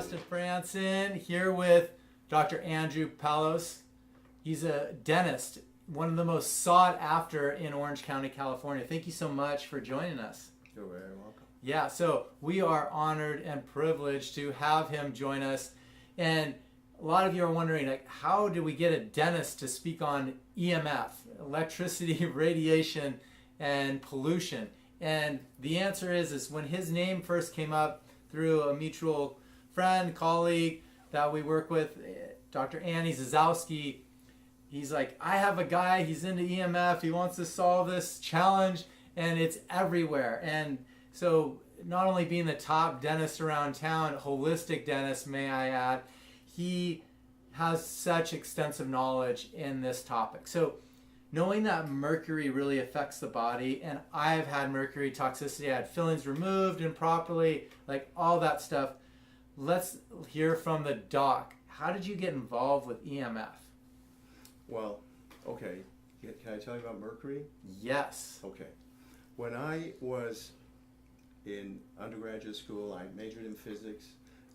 Justin Frandson here with Dr. Andrew Pallos. He's a dentist, one of the most sought after in Orange County, California. Thank you so much for joining us. You're very welcome. Yeah, so we are honored and privileged to have him join us. And a lot of you are wondering, like, how do we get a dentist to speak on EMF, electricity, radiation, and pollution? And the answer is when his name first came up through a mutual friend, colleague that we work with, Dr. Annie Zazowski, he's like, I have a guy, he's into EMF, he wants to solve this challenge, and it's everywhere. And so not only being the top dentist around town, holistic dentist, may I add, he has such extensive knowledge in this topic. So knowing that mercury really affects the body, and I've had mercury toxicity, I had fillings removed improperly, like all that stuff. Let's hear from the doc. How did you get involved with EMF? Well, okay. Can I tell you about mercury? Yes. Okay. When I was in undergraduate school, I majored in physics.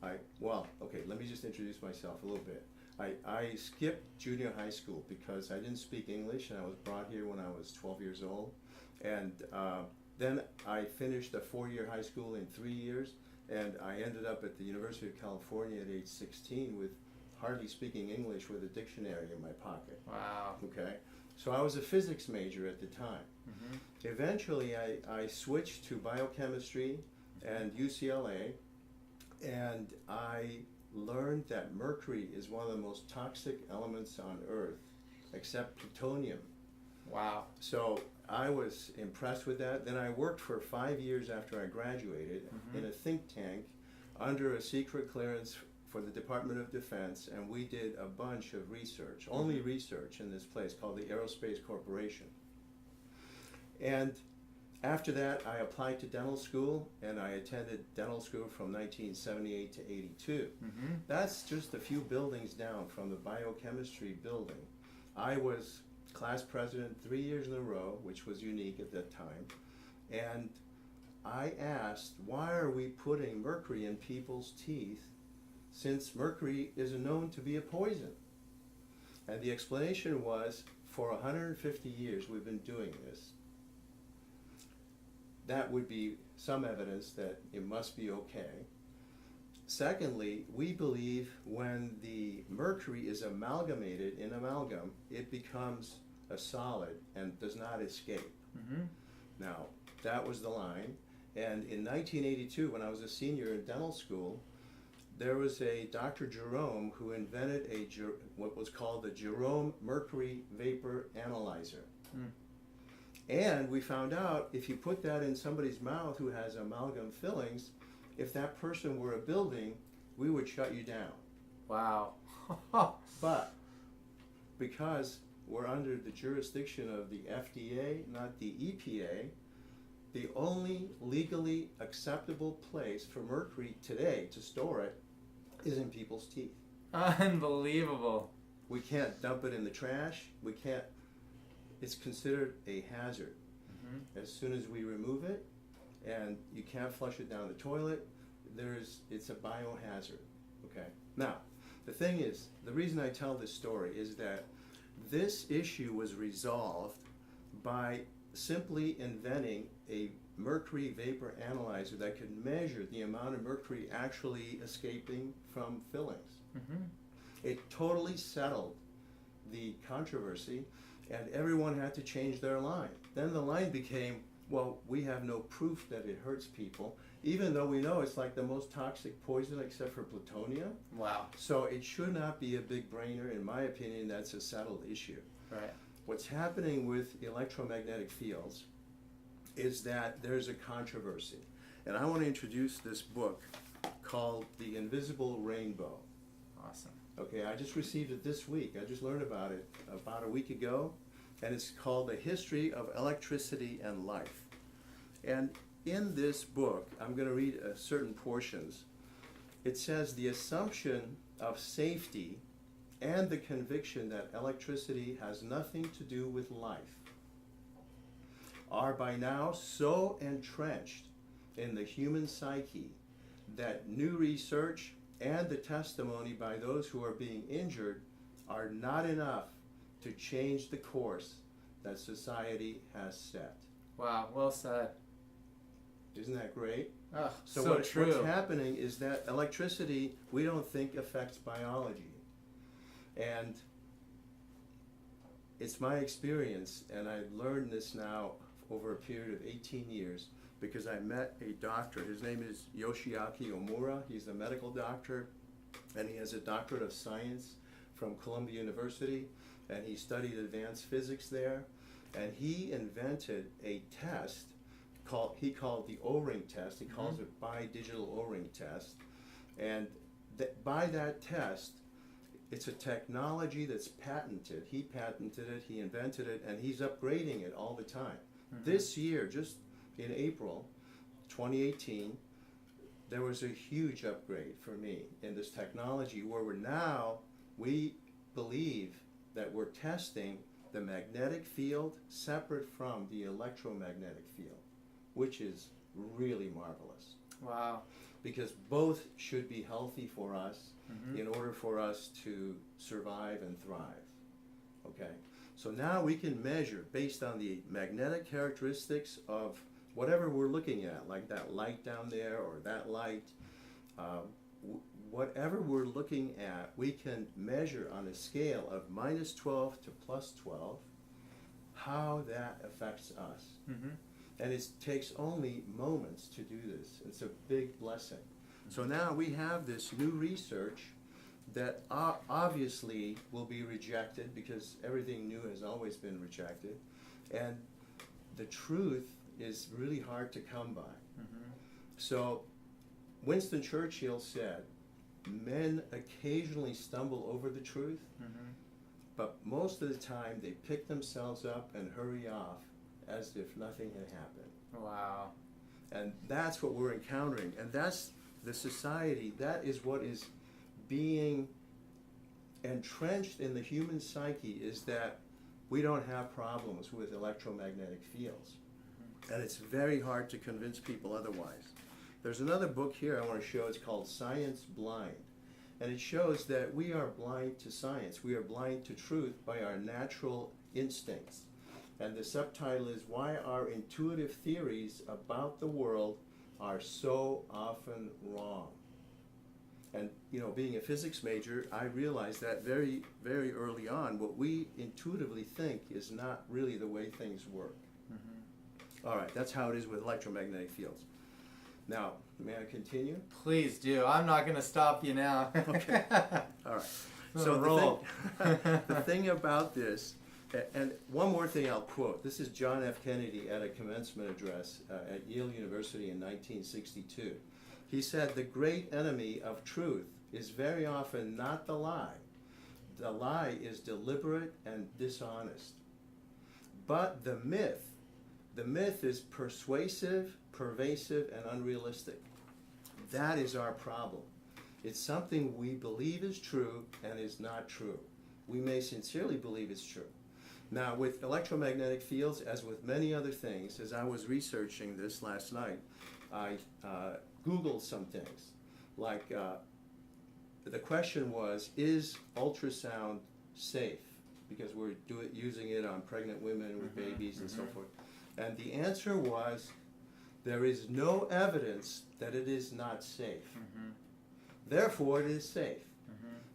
Let me just introduce myself a little bit. I skipped junior high school because I didn't speak English, and I was brought here when I was 12 years old. And then I finished a 4-year high school in 3 years, and I ended up at the University of California at age 16 with hardly speaking English with a dictionary in my pocket. Wow. Okay. So I was a physics major at the time. Mm-hmm. Eventually, I switched to biochemistry and UCLA, and I learned that mercury is one of the most toxic elements on Earth, except plutonium. Wow. So I was impressed with that. Then I worked for 5 years after I graduated in a think tank under a secret clearance for the Department of Defense, and we did a bunch of research, only research in this place called the Aerospace Corporation. And after that, I applied to dental school, and I attended dental school from 1978 to 82. Mm-hmm. That's just a few buildings down from the biochemistry building. I was class president 3 years in a row, which was unique at that time. And I asked, why are we putting mercury in people's teeth since mercury is known to be a poison? And the explanation was, for 150 years we've been doing this. That would be some evidence that it must be okay. Secondly, we believe when the mercury is amalgamated in amalgam, it becomes a solid and does not escape. Mm-hmm. Now, that was the line. And in 1982, when I was a senior in dental school, there was a Dr. Jerome who invented what was called the Jerome Mercury Vapor Analyzer. Mm. And we found out if you put that in somebody's mouth who has amalgam fillings, if that person were a building, we would shut you down. Wow. But because we're under the jurisdiction of the FDA, not the EPA, the only legally acceptable place for mercury today to store it is in people's teeth. Unbelievable. We can't dump it in the trash. We can't. It's considered a hazard. Mm-hmm. As soon as we remove it, and you can't flush it down the toilet, it's a biohazard. Okay. Now, the thing is, the reason I tell this story is that this issue was resolved by simply inventing a mercury vapor analyzer that could measure the amount of mercury actually escaping from fillings. Mm-hmm. It totally settled the controversy, and everyone had to change their line. Then the line became, well, we have no proof that it hurts people, even though we know it's like the most toxic poison except for plutonium. Wow. So it should not be a big brainer. In my opinion, that's a settled issue. Right. What's happening with electromagnetic fields is that there's a controversy. And I want to introduce this book called The Invisible Rainbow. Awesome. Okay, I just received it this week. I just learned about it about a week ago, and it's called The History of Electricity and Life. And in this book, I'm going to read certain portions. It says the assumption of safety and the conviction that electricity has nothing to do with life are by now so entrenched in the human psyche that new research and the testimony by those who are being injured are not enough to change the course that society has set. Wow, well said. Isn't that great? Oh, So true. what's happening is that electricity, we don't think affects biology. And it's my experience, and I've learned this now over a period of 18 years, because I met a doctor. His name is Yoshiaki Omura. He's a medical doctor, and he has a doctorate of science from Columbia University, and he studied advanced physics there. And he invented a test he called the O-ring test. He calls it bidigital O-ring test. And by that test, it's a technology that's patented. He patented it, he invented it, and he's upgrading it all the time. This year, just in April 2018, there was a huge upgrade for me in this technology where we believe that we're testing the magnetic field separate from the electromagnetic field, which is really marvelous. Wow. Because both should be healthy for us in order for us to survive and thrive. Okay? So now we can measure based on the magnetic characteristics of whatever we're looking at, like that light down there or that light, whatever we're looking at, we can measure on a scale of -12 to +12 how that affects us. And it takes only moments to do this. It's a big blessing. So now we have this new research that obviously will be rejected because everything new has always been rejected. And the truth is really hard to come by. So Winston Churchill said, men occasionally stumble over the truth, but most of the time they pick themselves up and hurry off as if nothing had happened. Wow. And that's what we're encountering. And that's the society, that is what is being entrenched in the human psyche, is that we don't have problems with electromagnetic fields. And it's very hard to convince people otherwise. There's another book here I want to show. It's called Science Blind. And it shows that we are blind to science. We are blind to truth by our natural instincts. And the subtitle is Why Our Intuitive Theories About the World Are So Often Wrong. And, you know, being a physics major, I realized that very, very early on, what we intuitively think is not really the way things work. All right, that's how it is with electromagnetic fields. Now, may I continue? Please do. I'm not going to stop you now. Okay. All right. So the thing about this, and one more thing I'll quote. This is John F. Kennedy at a commencement address at Yale University in 1962. He said, "The great enemy of truth is very often not the lie. The lie is deliberate and dishonest. But the myth is persuasive, pervasive, and unrealistic. That is our problem. It's something we believe is true and is not true. We may sincerely believe it's true." Now, with electromagnetic fields, as with many other things, as I was researching this last night, I Googled some things. Like, the question was, is ultrasound safe? Because we're using it on pregnant women with babies and so forth. And the answer was, there is no evidence that it is not safe. Therefore, it is safe.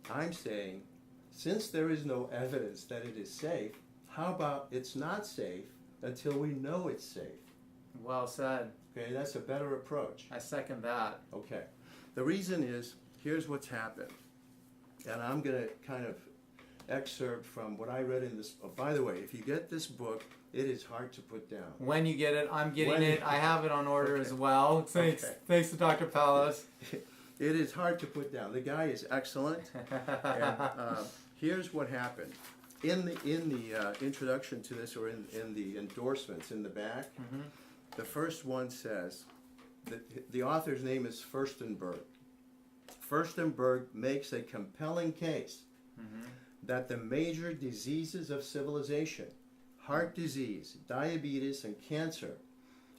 I'm saying, since there is no evidence that it is safe, how about it's not safe until we know it's safe? Well said. Okay, that's a better approach. I second that. Okay. The reason is, here's what's happened. And I'm going to kind of excerpt from what I read in this. Oh, by the way, if you get this book, it is hard to put down. When you get it, I'm getting it. I have it on order as well. Thanks to Dr. Pallos. It is hard to put down. The guy is excellent. And here's what happened. In the introduction to this, or in the endorsements in the back, the first one says, the author's name is Furstenberg. Furstenberg makes a compelling case that the major diseases of civilization, heart disease, diabetes, and cancer,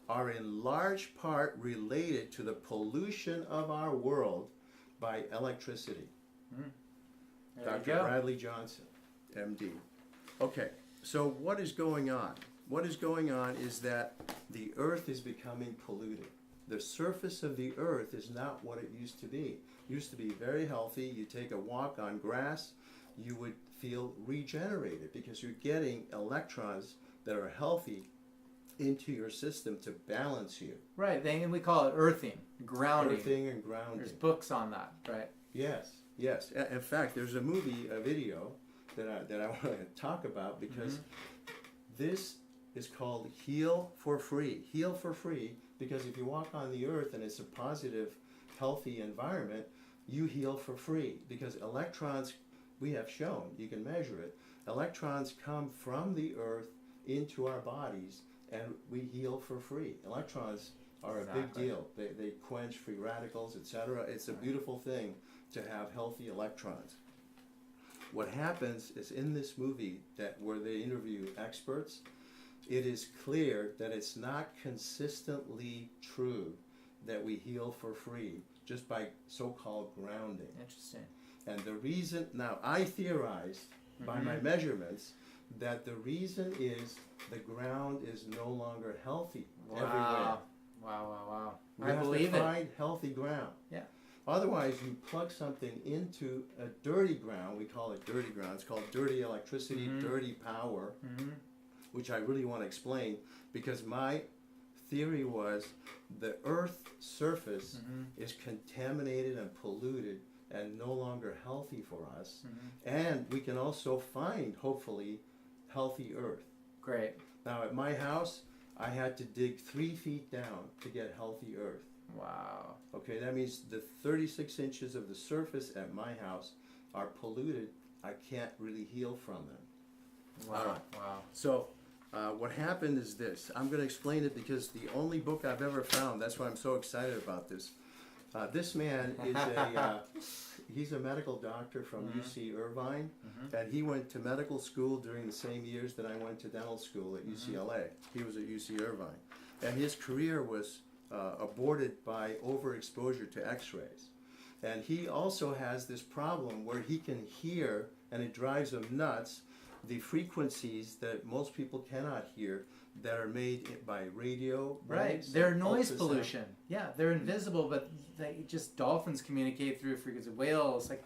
are in large part related to the pollution of our world by electricity. There Dr. you go. Bradley Johnson, MD. Okay, so what is going on? What is going on is that the earth is becoming polluted. The surface of the earth is not what it used to be. It used to be very healthy. You take a walk on grass, you would feel regenerated because you're getting electrons that are healthy into your system to balance you. Right, and we call it earthing, grounding. Earthing and grounding. There's books on that, right? Yes, yes. In fact, there's a video that I want to talk about because this is called Heal for Free. Heal for free because if you walk on the earth and it's a positive, healthy environment, you heal for free because electrons, we have shown, you can measure it, electrons come from the earth into our bodies and we heal for free. Electrons are a big deal. They quench free radicals, etc. It's a beautiful thing to have healthy electrons. What happens is in this movie where they interview experts, it is clear that it's not consistently true that we heal for free just by so-called grounding. Interesting. And the reason, now I theorized by my measurements that the reason is the ground is no longer healthy everywhere. Wow. We I have believe to it. find healthy ground. Yeah. Otherwise, you plug something into a dirty ground. We call it dirty ground. It's called dirty electricity, dirty power, which I really want to explain because my theory was the Earth's surface is contaminated and polluted and no longer healthy for us. And we can also find, hopefully, healthy Earth. Great. Now, at my house, I had to dig 3 feet down to get healthy Earth. Wow. Okay, that means the 36 inches of the surface at my house are polluted. I can't really heal from them. Wow. All right. Wow. So what happened is this. I'm going to explain it because the only book I've ever found, that's why I'm so excited about this. This man is he's a medical doctor from UC Irvine, and he went to medical school during the same years that I went to dental school at UCLA. He was at UC Irvine. And his career was aborted by overexposure to x-rays. And he also has this problem where he can hear, and it drives him nuts, the frequencies that most people cannot hear that are made by radio Right. waves, They're noise ultrasound. pollution. Yeah, they're invisible, but dolphins communicate through frequency. Whales, like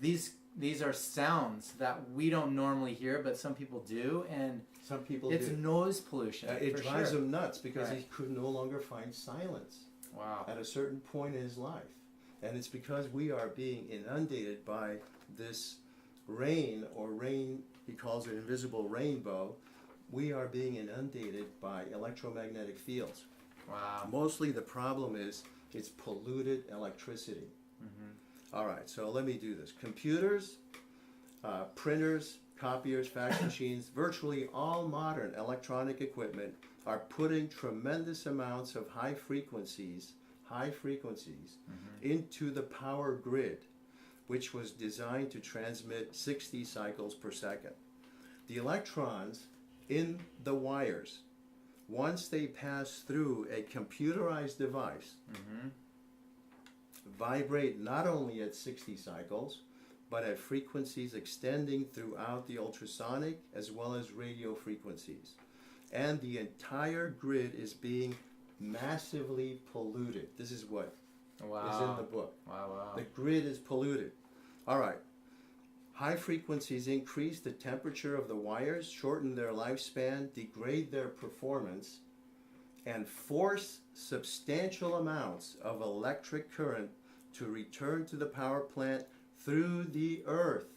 these are sounds that we don't normally hear, but some people do, and Some people it's do. noise pollution. It for drives sure. him nuts because Right. he could no longer find silence Wow. at a certain point in his life. And it's because we are being inundated by this rain, he calls it invisible rainbow. We are being inundated by electromagnetic fields. Wow. Mostly the problem is it's polluted electricity. All right, so let me do this. Computers, printers, copiers, fax machines, virtually all modern electronic equipment are putting tremendous amounts of high frequencies into the power grid, which was designed to transmit 60 cycles per second. The electrons in the wires, once they pass through a computerized device, vibrate not only at 60 cycles, but at frequencies extending throughout the ultrasonic as well as radio frequencies. And the entire grid is being massively polluted. This is what is in the book. Wow. The grid is polluted. All right. High frequencies increase the temperature of the wires, shorten their lifespan, degrade their performance, and force substantial amounts of electric current to return to the power plant through the earth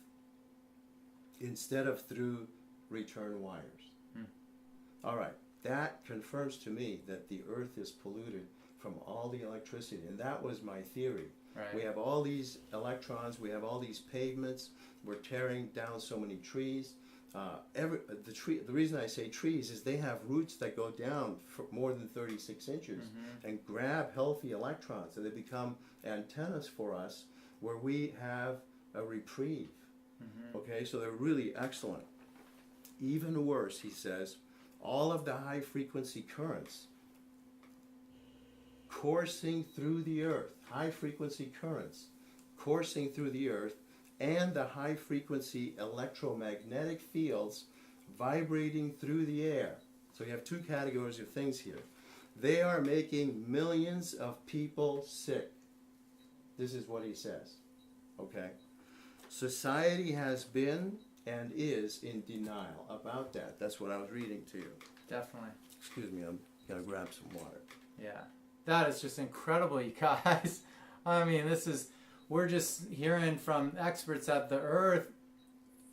instead of through return wires. All right, that confirms to me that the earth is polluted from all the electricity, and that was my theory. Right. We have all these electrons, we have all these pavements, we're tearing down so many trees. The reason I say trees is they have roots that go down for more than 36 inches and grab healthy electrons, and they become antennas for us where we have a reprieve. Okay, so they're really excellent. Even worse, he says, all of the high frequency currents coursing through the earth, high frequency currents, coursing through the earth and the high frequency electromagnetic fields vibrating through the air. So you have two categories of things here. They are making millions of people sick. This is what he says. Okay? Society has been and is in denial about that. That's what I was reading to you. Definitely. Excuse me, I'm going to grab some water. Yeah. That is just incredible, you guys. I mean, we're just hearing from experts that the earth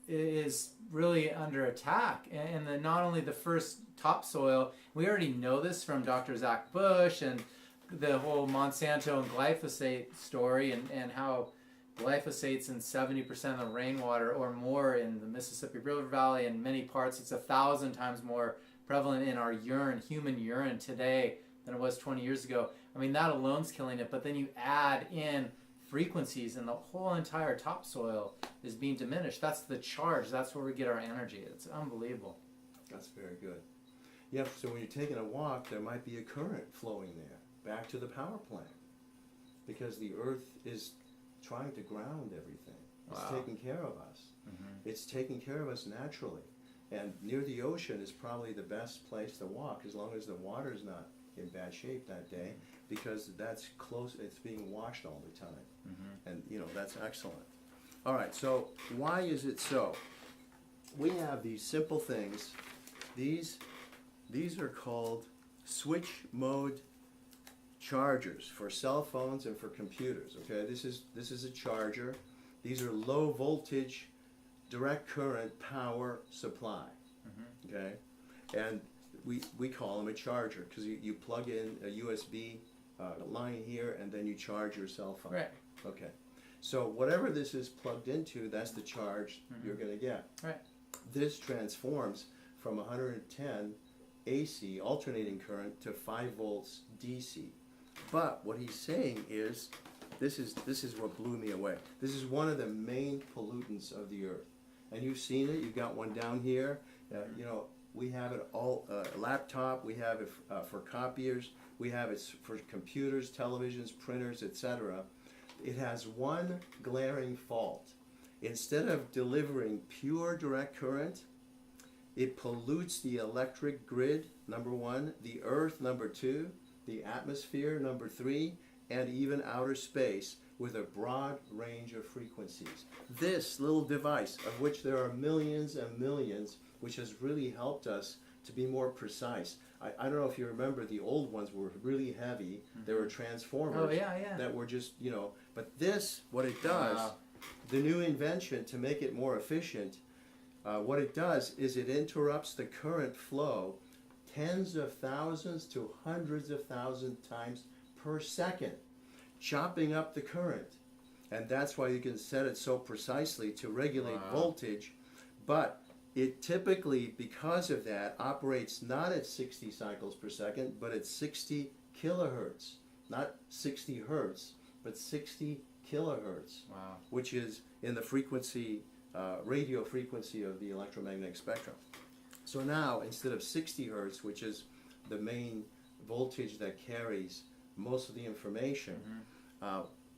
is really under attack. And not only the first topsoil, we already know this from Dr. Zach Bush and the whole Monsanto and glyphosate story, and how glyphosate's in 70% of the rainwater or more in the Mississippi River Valley and many parts. It's 1,000 times more prevalent in our urine, human urine today than it was 20 years ago. I mean, that alone's killing it, but then you add in frequencies and the whole entire topsoil is being diminished. That's the charge. That's where we get our energy. It's unbelievable. That's very good. Yeah, so when you're taking a walk, there might be a current flowing there, back to the power plant, because the earth is trying to ground everything. It's taking care of us. Mm-hmm. It's taking care of us naturally. And near the ocean is probably the best place to walk, as long as the water's not in bad shape that day, because that's close, it's being washed all the time. Mm-hmm. And, that's excellent. All right, so why is it so? We have these simple things. These are called switch mode chargers for cell phones and for computers. Okay, this is a charger. These are low voltage, direct current power supply. Mm-hmm. Okay, and we call them a charger because you plug in a USB line here and then you charge your cell phone. Right. Okay, so whatever this is plugged into, that's the charge you're going to get. Right. This transforms from 110 AC alternating current to 5 volts DC. But what he's saying is, this is what blew me away. This is one of the main pollutants of the earth, and you've seen it. You've got one down here. We have it all. Laptop. We have it for copiers. We have it for computers, televisions, printers, etc. It has one glaring fault. Instead of delivering pure direct current, it pollutes the electric grid, number one, the earth, number two, the atmosphere, number three, and even outer space with a broad range of frequencies. This little device, of which there are millions and millions, which has really helped us to be more precise. I don't know if you remember, the old ones were really heavy. Mm-hmm. They were transformers that were just, but this, what it does, the new invention to make it more efficient, what it does is it interrupts the current flow tens of thousands to hundreds of thousands times per second, chopping up the current. And that's why you can set it so precisely to regulate voltage. But it typically, because of that, operates not at 60 cycles per second, but at 60 kilohertz. Not 60 hertz, but 60 kilohertz, which is in the frequency, radio frequency of the electromagnetic spectrum. So now, instead of 60 hertz, which is the main voltage that carries most of the information,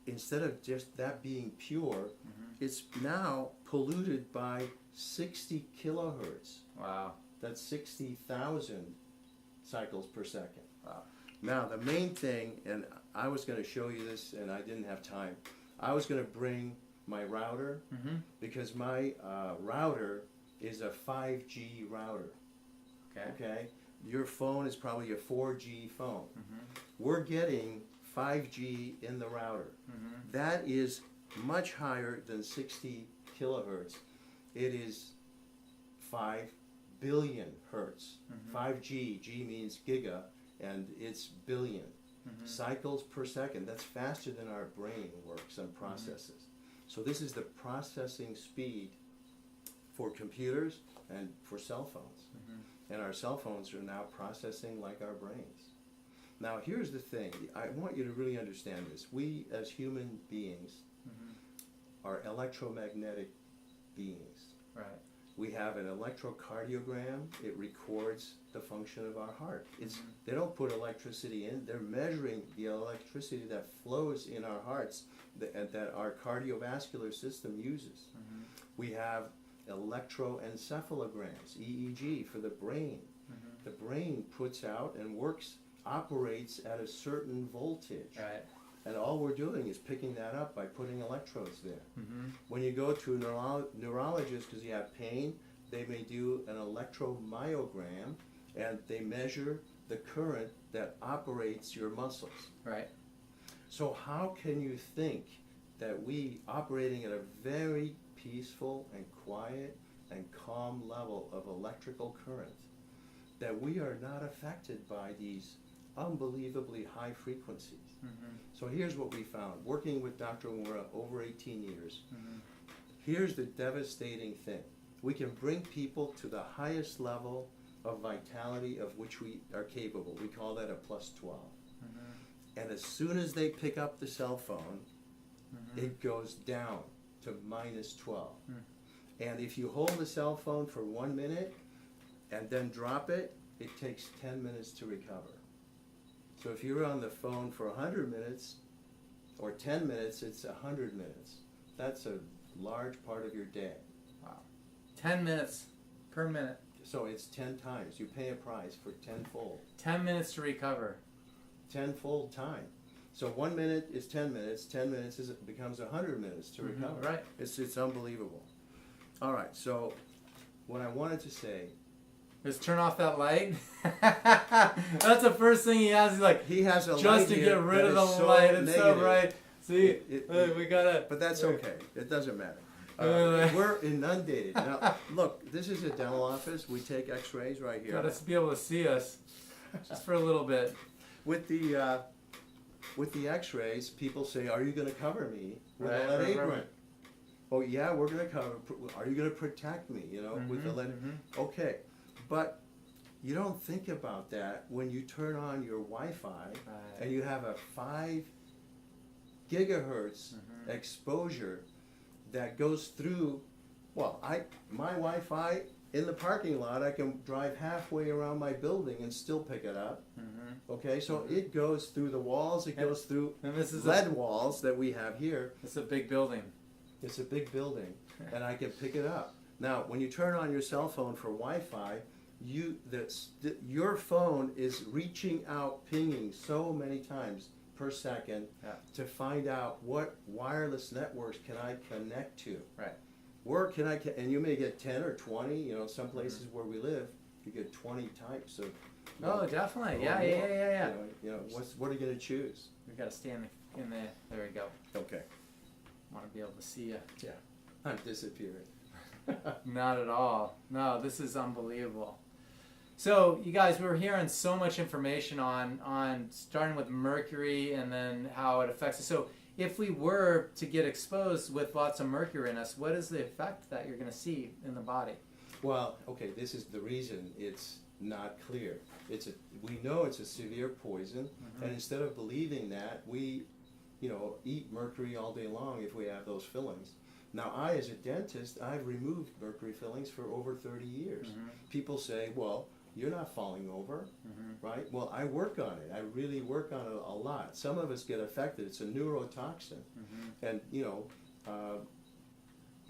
instead of just that being pure, it's now polluted by 60 kilohertz. Wow. That's 60,000 cycles per second. Wow. Now, the main thing, and I was going to show you this, and I didn't have time. I was going to bring my router, because my router is a 5G router. Okay? Your phone is probably a 4G phone. We're getting 5G in the router. That is much higher than 60 kilohertz. It is 5 billion hertz. 5G, G means giga, and it's billion. Cycles per second. That's faster than our brain works and processes. So this is the processing speed for computers and for cell phones. And our cell phones are now processing like our brains. Now here's the thing. I want you to really understand this. We as human beings are electromagnetic beings. Right. We have an electrocardiogram. It records the function of our heart. They don't put electricity in. They're measuring the electricity that flows in our hearts that our cardiovascular system uses. We have electroencephalograms, EEG, for the brain. The brain puts out and operates at a certain voltage. Right. And all we're doing is picking that up by putting electrodes there. When you go to a neurologist because you have pain, they may do an electromyogram, and they measure the current that operates your muscles. Right. So how can you think that we, operating at a very peaceful and quiet and calm level of electrical current, that we are not affected by these unbelievably high frequencies? So here's what we found, working with Dr. Omura over 18 years. Here's the devastating thing. We can bring people to the highest level of vitality of which we are capable. We call that a +12. And as soon as they pick up the cell phone, it goes down to -12. And if you hold the cell phone for 1 minute and then drop it, it takes 10 minutes to recover. So if you're on the phone for 100 minutes or 10 minutes, it's 100 minutes. That's a large part of your day. Wow. 10 minutes per minute. So it's 10 times. You pay a price for tenfold. 10 minutes to recover. Tenfold time. So 1 minute is 10 minutes. 10 minutes becomes 100 minutes to recover. Right. It's unbelievable. All right. So what I wanted to say. Just turn off that light. That's the first thing he has. He's like, he has a just light to here get rid of that the is so light. It's so negative. bright. See, we gotta. But that's okay. It doesn't matter. We're inundated. Now, look, this is a dental office. We take X-rays right here. Got to be able to see us, just for a little bit. With the X-rays, people say, "Are you going to cover me with a lead apron?" Oh yeah, we're going to cover. Are you going to protect me? You know, with the lead. Okay, but you don't think about that when you turn on your Wi-Fi and you have a 5 gigahertz exposure that goes through. Well, my Wi-Fi in the parking lot, I can drive halfway around my building and still pick it up. Okay, so it goes through the walls. It goes through lead walls that we have here. It's a big building. It's a big building, and I can pick it up. Now, when you turn on your cell phone for Wi-Fi, your phone is reaching out, pinging so many times per second to find out what wireless networks can I connect to. Right. Where can I, and you may get 10 or 20, you know, some places where we live, you get 20 types of. Oh, definitely. Yeah. You know, what are you going to choose? We've got to stand in there. There we go. Okay. Want to be able to see you. Yeah. I'm disappearing. Not at all. No, this is unbelievable. So, you guys, we were hearing so much information on starting with mercury and then how it affects us. So, if we were to get exposed with lots of mercury in us, what is the effect that you're going to see in the body? Well, okay, this is the reason it's not clear. We know it's a severe poison, and instead of believing that, we, eat mercury all day long if we have those fillings. Now, as a dentist, I've removed mercury fillings for over 30 years. People say, well, you're not falling over, right? Well, I work on it. I really work on it a lot. Some of us get affected. It's a neurotoxin, and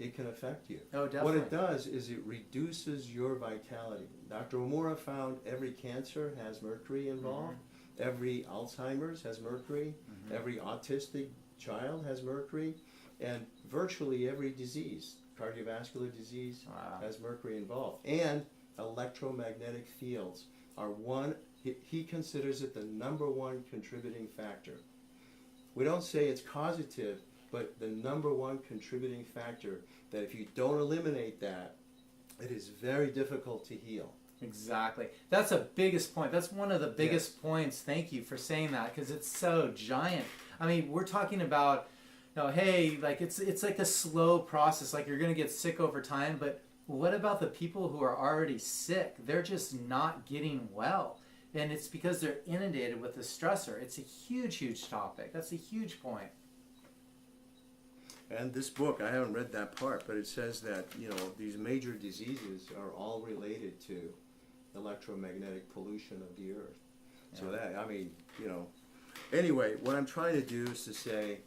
it can affect you. Oh, definitely. What it does is it reduces your vitality. Dr. Omura found every cancer has mercury involved. Every Alzheimer's has mercury. Every autistic child has mercury, and virtually every disease, cardiovascular disease, has mercury involved. And electromagnetic fields are he considers it the #1 contributing factor. We don't say it's causative, but the #1 contributing factor that if you don't eliminate that, it is very difficult to heal. Exactly. That's the biggest point. That's one of the biggest points. Thank you for saying that, because it's so giant. I mean, we're talking about, hey, like it's like a slow process. Like you're going to get sick over time, but what about the people who are already sick? They're just not getting well. And it's because they're inundated with the stressor. It's a huge, huge topic. That's a huge point. And this book, I haven't read that part, but it says that, you know, these major diseases are all related to electromagnetic pollution of the earth. Yeah. So that, I mean, you know, anyway, what I'm trying to do is to say,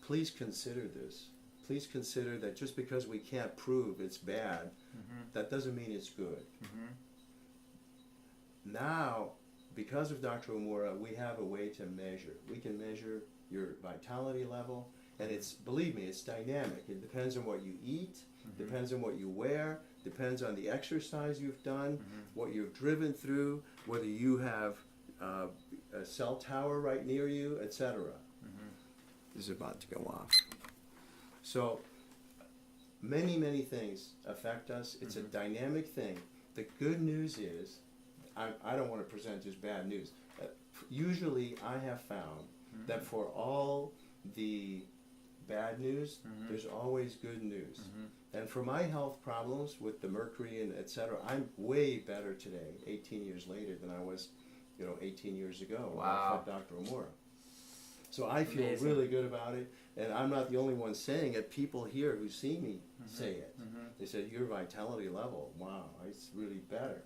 please consider this. Please consider that just because we can't prove it's bad, that doesn't mean it's good. Now, because of Dr. Omura, we have a way to measure. We can measure your vitality level, and it's, believe me, it's dynamic. It depends on what you eat, depends on what you wear, depends on the exercise you've done, what you've driven through, whether you have a cell tower right near you, etc. This is about to go off. So, many, many things affect us. It's a dynamic thing. The good news is, I don't want to present as bad news. Usually, I have found that for all the bad news, there's always good news. And for my health problems with the mercury and etc., I'm way better today, 18 years later, than I was, 18 years ago when I met Dr. Omura. So I feel really good about it, and I'm not the only one saying it. People here who see me say it. They say, your vitality level, wow, it's really better.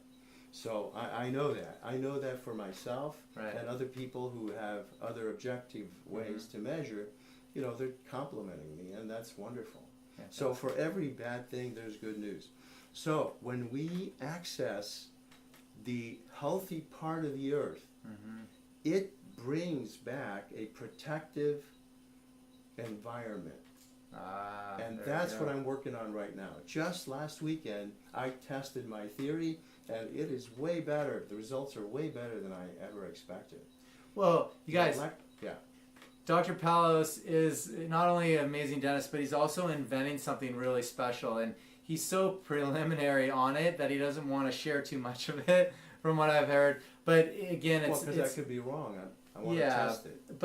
So I know that. I know that for myself and other people who have other objective ways to measure, they're complimenting me, and that's wonderful. So for every bad thing, there's good news. So when we access the healthy part of the earth, it brings back a protective environment. And that's what I'm working on right now. Just last weekend, I tested my theory, and it is way better. The results are way better than I ever expected. Well, you guys, Dr. Pallos is not only an amazing dentist, but he's also inventing something really special. And he's so preliminary on it that he doesn't want to share too much of it, from what I've heard. But again, it's... Well, because I could be wrong. I want to test it.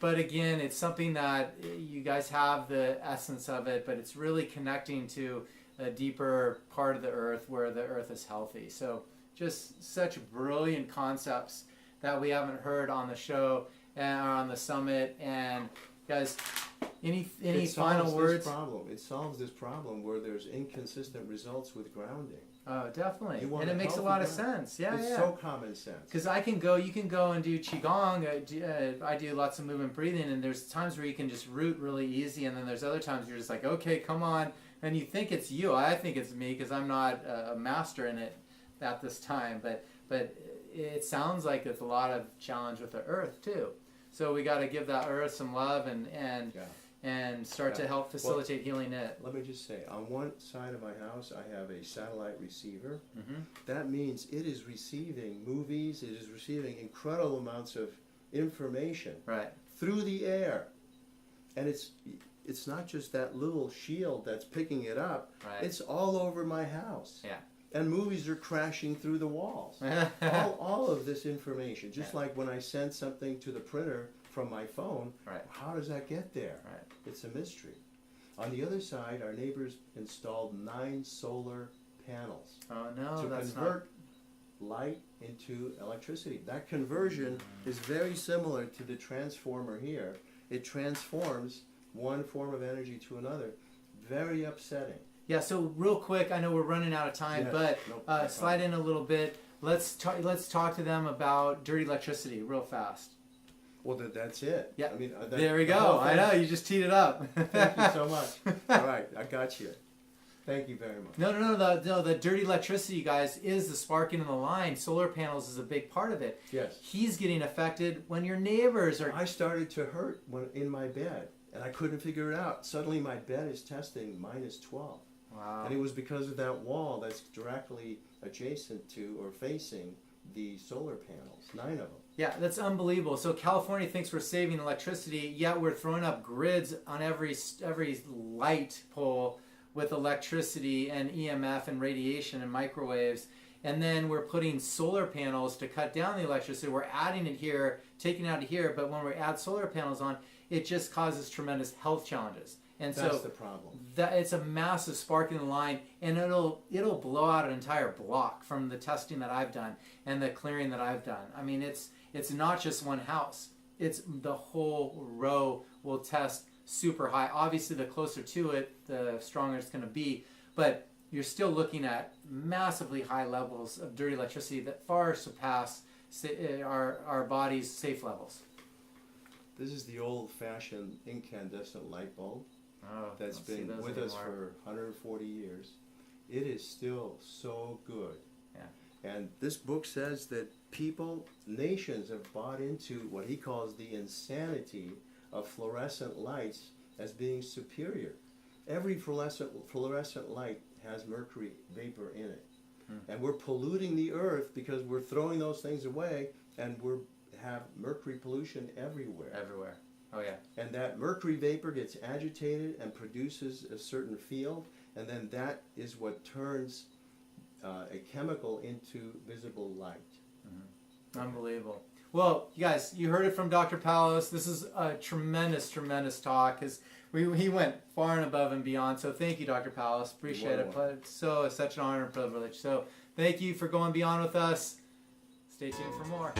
But again, it's something that you guys have the essence of it, but it's really connecting to a deeper part of the earth where the earth is healthy. So just such brilliant concepts that we haven't heard on the show and on the summit. And guys, any final words? It solves this problem where there's inconsistent results with grounding. Oh, definitely. And it makes a lot of sense. It's so common sense. Because you can go and do Qigong. I do lots of movement breathing, and there's times where you can just root really easy, and then there's other times you're just like, okay, come on. And you think it's you. I think it's me because I'm not a master in it at this time. But it sounds like there's a lot of challenge with the earth, too. So we got to give that earth some love and start to help facilitate healing it. Let me just say, on one side of my house, I have a satellite receiver. That means it is receiving movies, it is receiving incredible amounts of information through the air. And it's not just that little shield that's picking it up, it's all over my house. And movies are crashing through the walls. all of this information, just like when I send something to the printer from my phone, how does that get there? It's a mystery. On the other side, our neighbors installed 9 solar panels to convert light into electricity. That conversion is very similar to the transformer here. It transforms one form of energy to another. Very upsetting. Yeah, so real quick, I know we're running out of time, but slide in a little bit. Let's talk to them about dirty electricity real fast. Well, that's it. Yeah. I mean, there we go. I know, you just teed it up. Thank you so much. All right, I got you. Thank you very much. No, the dirty electricity, guys, is the sparking in the line. Solar panels is a big part of it. Yes. He's getting affected when your neighbors are... I started to hurt in my bed, and I couldn't figure it out. Suddenly my bed is testing -12. Wow. And it was because of that wall that's directly adjacent to or facing the solar panels, 9 of them. Yeah, that's unbelievable. So California thinks we're saving electricity, yet we're throwing up grids on every light pole with electricity and EMF and radiation and microwaves. And then we're putting solar panels to cut down the electricity. We're adding it here, taking it out of here, but when we add solar panels on, it just causes tremendous health challenges. And that's the problem. It's a massive spark in the line, and it'll blow out an entire block from the testing that I've done and the clearing that I've done. I mean, it's not just one house. It's the whole row will test super high. Obviously, the closer to it, the stronger it's going to be. But you're still looking at massively high levels of dirty electricity that far surpass our body's safe levels. This is the old-fashioned incandescent light bulb that's been with us for 140 years. It is still so good. Yeah. And this book says that people, nations have bought into what he calls the insanity of fluorescent lights as being superior. Every fluorescent light has mercury vapor in it. And we're polluting the earth because we're throwing those things away, and we have mercury pollution everywhere. Everywhere. Oh, yeah. And that mercury vapor gets agitated and produces a certain field, and then that is what turns a chemical into visible light. Unbelievable. Well, you guys, you heard it from Dr. Pallos. This is a tremendous, tremendous talk. He went far and above and beyond. So thank you, Dr. Pallos. Appreciate it. It's such an honor and privilege. So thank you for going beyond with us. Stay tuned for more.